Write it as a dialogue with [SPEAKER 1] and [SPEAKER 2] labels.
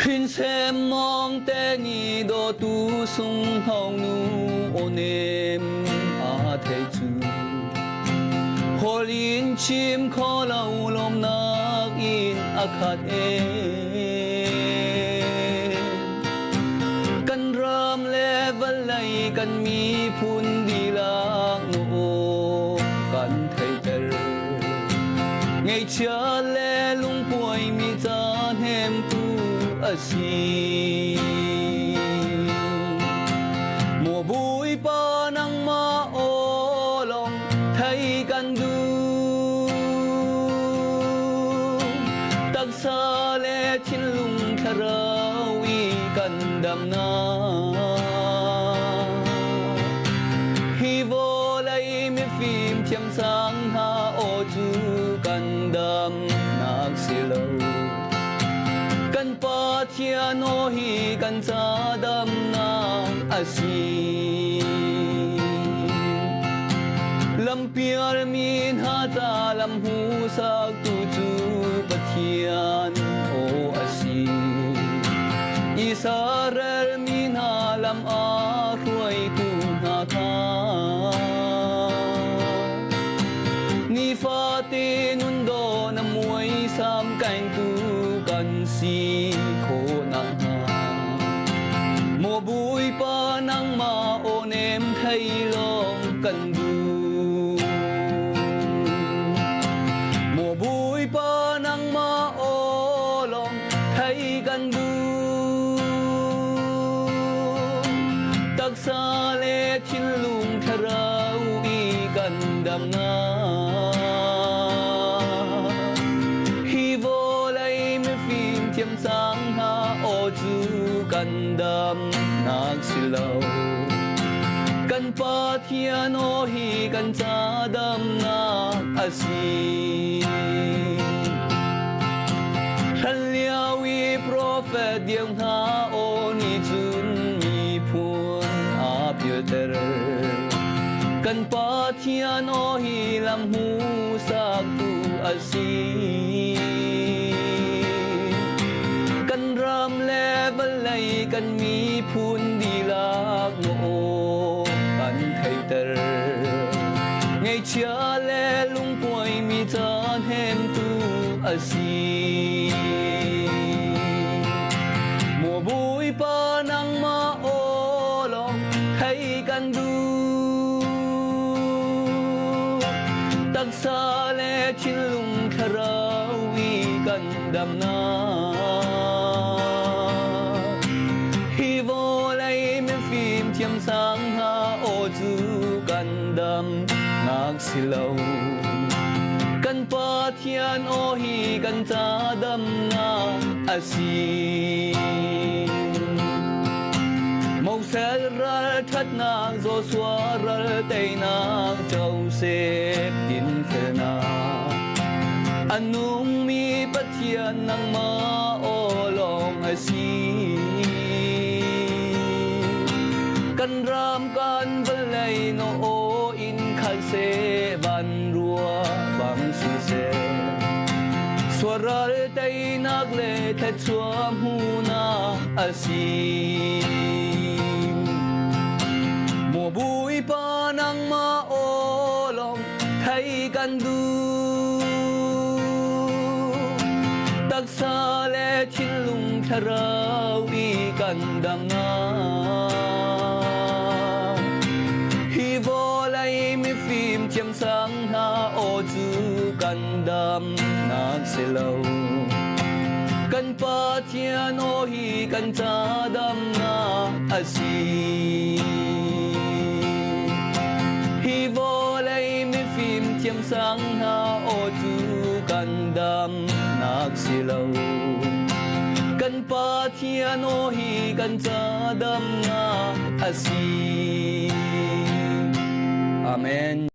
[SPEAKER 1] Hin xem mong te ni do tu sung hau nu onem a thei chu Holin chim kho lau lom nak in akhat kan ram le valai kan mi phun di lak no kan thei ter ngày chia le lung puai mi chan hem tu asi mùa bụi pa nắng ma ô lòng thấy căn du tắc xa lệ chín lung thà rau y căn đam na hi vô lấy mi phim chiêm sáng ha ô chu căn đam nạc xì lâu kan pa thian o hi kan cha dam na asi lam piar min ha ta lam hu sak tu chu pathian o asi isarer min ha lam a ruai tu na kha ni fa te nun do na muai sam kain tu kan si kho na mùa bụi pa nắng ma ôn em thấy lòng cần du mùa bụi pa nắng ma ô lòng thấy cần du tắc xa lệ chín lung thà rau y cần đam na chiêm sáng ha ô chu kan đam nak si lâu kan pa thian o hi kan cha dam na asi haliawi prophet diang ha o ni chun mi phun a pilter kan pa thian o hi lam hu sak tu asi kan ram le balai kan mi phun di lak no kan thei ter ngày chia le lung puai mi chan hem tu asi mùa bụi pa nắng ma ô lòng thấy kan du tắc xa le chín lung thà rau y kan đam na chiêm sáng ha ô chu kan đam nak si lâu kan pa thian o hi kan cha dam na asi màu sel ra thắt nang zo xóa ra tây nang châu xếp tin phê na anung mi pa thian nang ma ô long asi kan ram kan valai no o in khal se ban rua bang su se swaral tai nak le the chuam hu na asi mùa bụi pa nắng ma ô lòng thấy kan du tắc xa le chín lung thà rau y kan đam na phim chiêm sáng ha ô chu kan đam nak se lâu kan pa thian o hi kan cha dam na asi hi vô lấy mi phim chiêm sáng ha ô chu kan đam nak se lâu kan pa thian o hi kan cha dam na asi Amen.